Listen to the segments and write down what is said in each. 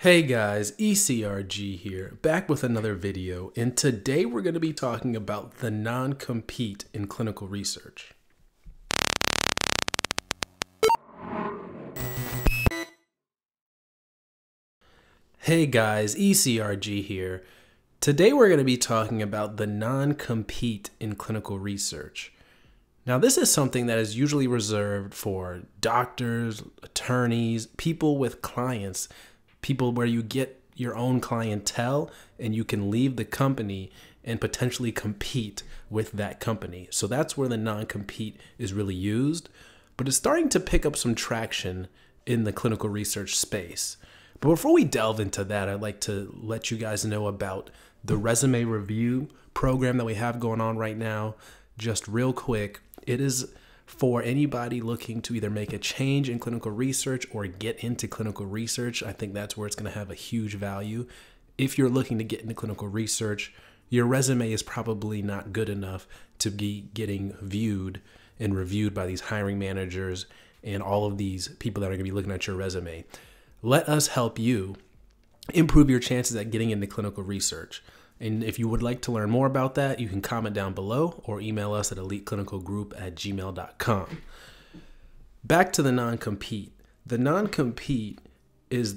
Hey guys, ECRG here, back with another video, and today we're going to be talking about the non-compete in clinical research. Hey guys, ECRG here. Today we're going to be talking about the non-compete in clinical research. Now this is something that is usually reserved for doctors, attorneys, people with clients, people where you get your own clientele and you can leave the company and potentially compete with that company. So that's where the non-compete is really used, but it's starting to pick up some traction in the clinical research space. But before we delve into that, I'd like to let you guys know about the resume review program that we have going on right now. Just real quick, it is for anybody looking to either make a change in clinical research or get into clinical research. I think that's where it's going to have a huge value. If you're looking to get into clinical research, your resume is probably not good enough to be getting viewed and reviewed by these hiring managers and all of these people that are going to be looking at your resume. Let us help you improve your chances at getting into clinical research. And if you would like to learn more about that, you can comment down below or email us at eliteclinicalgroup@gmail.com. Back to the non-compete. The non-compete is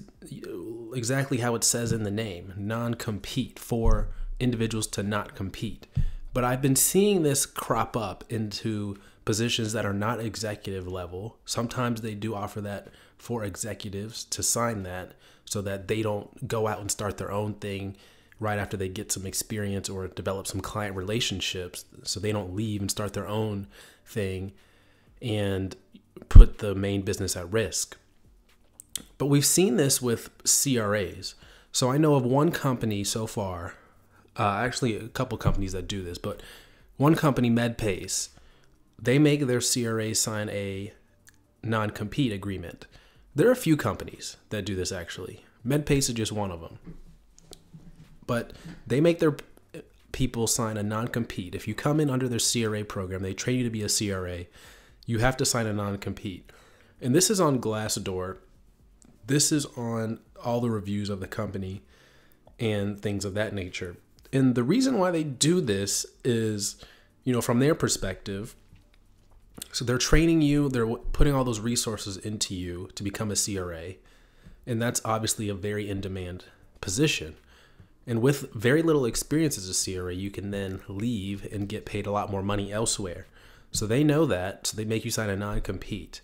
exactly how it says in the name, non-compete, for individuals to not compete. But I've been seeing this crop up into positions that are not executive level. Sometimes they do offer that for executives to sign that so that they don't go out and start their own thing right after they get some experience or develop some client relationships, so they don't leave and start their own thing and put the main business at risk. But we've seen this with CRAs. So I know of one company so far, actually a couple companies that do this, but one company, MedPace, they make their CRAs sign a non-compete agreement. There are a few companies that do this actually. MedPace is just one of them. But they make their people sign a non-compete. If you come in under their CRA program, they train you to be a CRA, you have to sign a non-compete. And this is on Glassdoor. This is on all the reviews of the company and things of that nature. And the reason why they do this is, from their perspective, so they're training you, they're putting all those resources into you to become a CRA. And that's obviously a very in-demand position. And with very little experience as a CRA, you can then leave and get paid a lot more money elsewhere. So they know that, so they make you sign a non-compete.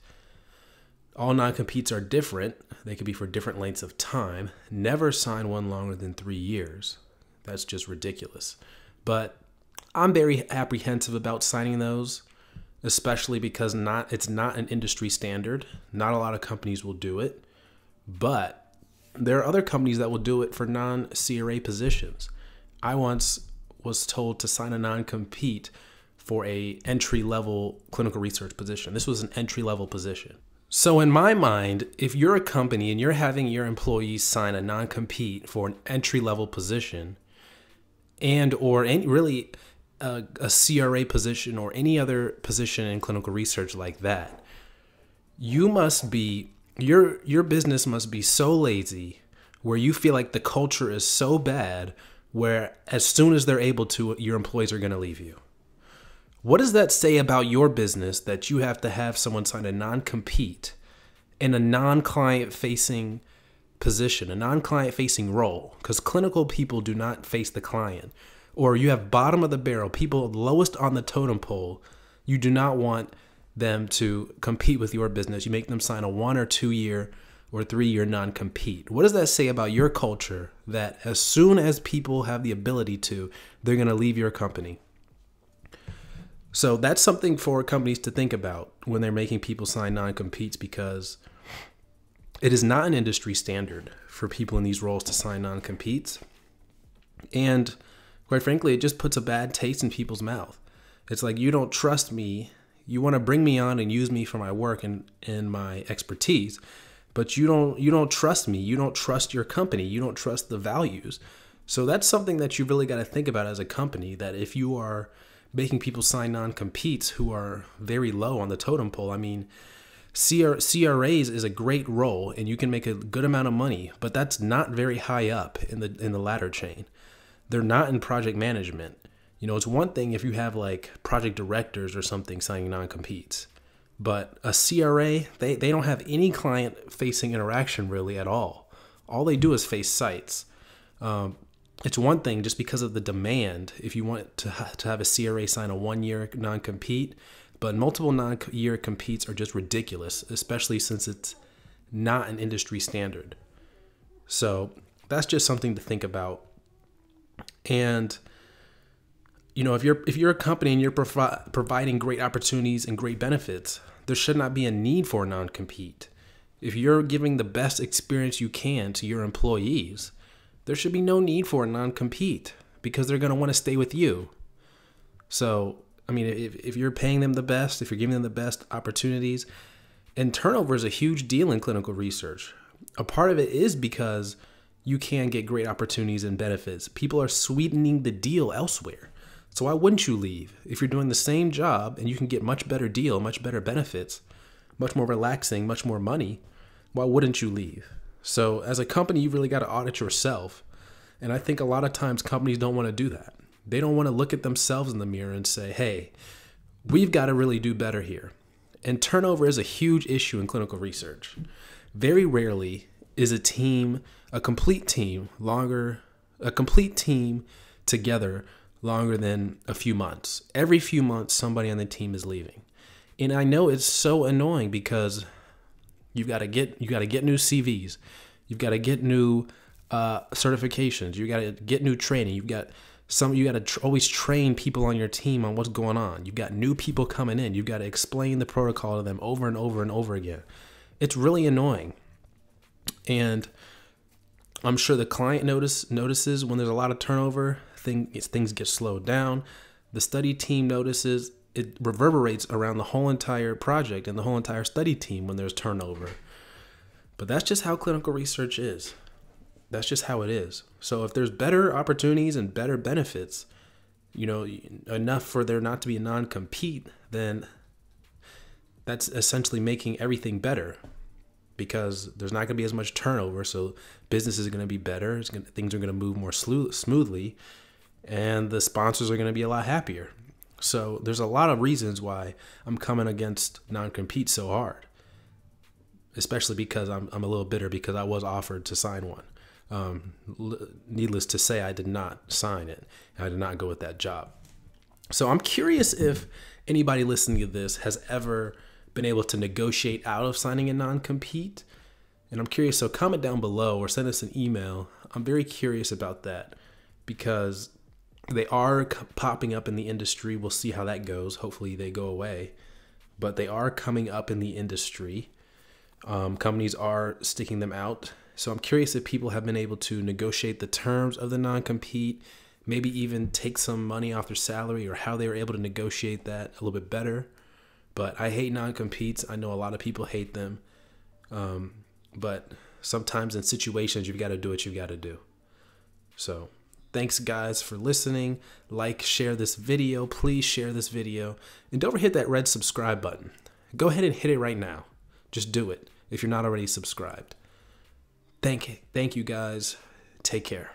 All non-competes are different. They could be for different lengths of time. Never sign one longer than 3 years. That's just ridiculous. But I'm very apprehensive about signing those, especially because it's not an industry standard. Not a lot of companies will do it, but there are other companies that will do it for non-CRA positions. I once was told to sign a non-compete for a entry-level clinical research position. This was an entry-level position. So in my mind, if you're a company and you're having your employees sign a non-compete for an entry-level position or really a CRA position or any other position in clinical research like that, you must be your business must be so lazy where you feel like the culture is so bad where as soon as they're able to, your employees are going to leave you. What does that say about your business that you have to have someone sign a non-compete in a non-client facing position, a non-client facing role? Because clinical people do not face the client. Or you have bottom of the barrel, people lowest on the totem pole. You do not want them to compete with your business. You make them sign a 1 or 2 year or 3 year non-compete. What does that say about your culture that as soon as people have the ability to, they're going to leave your company? So that's something for companies to think about when they're making people sign non-competes, because it is not an industry standard for people in these roles to sign non-competes. And quite frankly, it just puts a bad taste in people's mouth. It's like, you don't trust me. You want to bring me on and use me for my work and my expertise, but you don't trust me. You don't trust your company. You don't trust the values. So that's something that you really got to think about as a company, that if you are making people sign non-competes who are very low on the totem pole, I mean, CRAs is a great role, and you can make a good amount of money, but that's not very high up in the ladder chain. They're not in project management. You know, it's one thing if you have like project directors or something signing non-competes, but a CRA, they don't have any client-facing interaction really at all. All they do is face sites. It's one thing just because of the demand if you want to have a CRA sign a 1-year non-compete, but multiple non-year competes are just ridiculous, especially since it's not an industry standard. So that's just something to think about. And you know, if you're a company and you're providing great opportunities and great benefits, there should not be a need for a non-compete. If you're giving the best experience you can to your employees, there should be no need for a non-compete because they're going to want to stay with you. So, I mean, if you're paying them the best, if you're giving them the best opportunities, and turnover is a huge deal in clinical research. A part of it is because you can get great opportunities and benefits. People are sweetening the deal elsewhere. So why wouldn't you leave? If you're doing the same job and you can get much better deal, much better benefits, much more relaxing, much more money, why wouldn't you leave? So as a company, you really got to audit yourself. And I think a lot of times companies don't want to do that. They don't want to look at themselves in the mirror and say, hey, we've got to really do better here. And turnover is a huge issue in clinical research. Very rarely is a complete team together longer than a few months. Every few months, somebody on the team is leaving. And I know it's so annoying because you got to get new CVs. You've got to get new certifications. You got to get new training. You got to always train people on your team on what's going on. You've got new people coming in. You've got to explain the protocol to them over and over and over again. It's really annoying. And I'm sure the client notices when there's a lot of turnover, things get slowed down. The study team notices. It reverberates around the whole entire project and the whole entire study team when there's turnover. But that's just how clinical research is. That's just how it is. So if there's better opportunities and better benefits, you know, enough for there not to be a non-compete, then that's essentially making everything better because there's not going to be as much turnover. So business is going to be better. Things are going to move more smoothly, and the sponsors are going to be a lot happier. So there's a lot of reasons why I'm coming against non-compete so hard, especially because I'm a little bitter because I was offered to sign one. Needless to say, I did not sign it. I did not go with that job. So I'm curious if anybody listening to this has ever been able to negotiate out of signing a non-compete. And I'm curious, so comment down below or send us an email. I'm very curious about that because they are popping up in the industry. We'll see how that goes. Hopefully they go away. But they are coming up in the industry. Companies are sticking them out. So I'm curious if people have been able to negotiate the terms of the non-compete, maybe even take some money off their salary, or how they were able to negotiate that a little bit better. But I hate non-competes. I know a lot of people hate them. But sometimes in situations, you've got to do what you've got to do. So thanks, guys, for listening. Like, share this video. Please share this video. And don't forget that red subscribe button. Go ahead and hit it right now. Just do it if you're not already subscribed. Thank you, guys. Take care.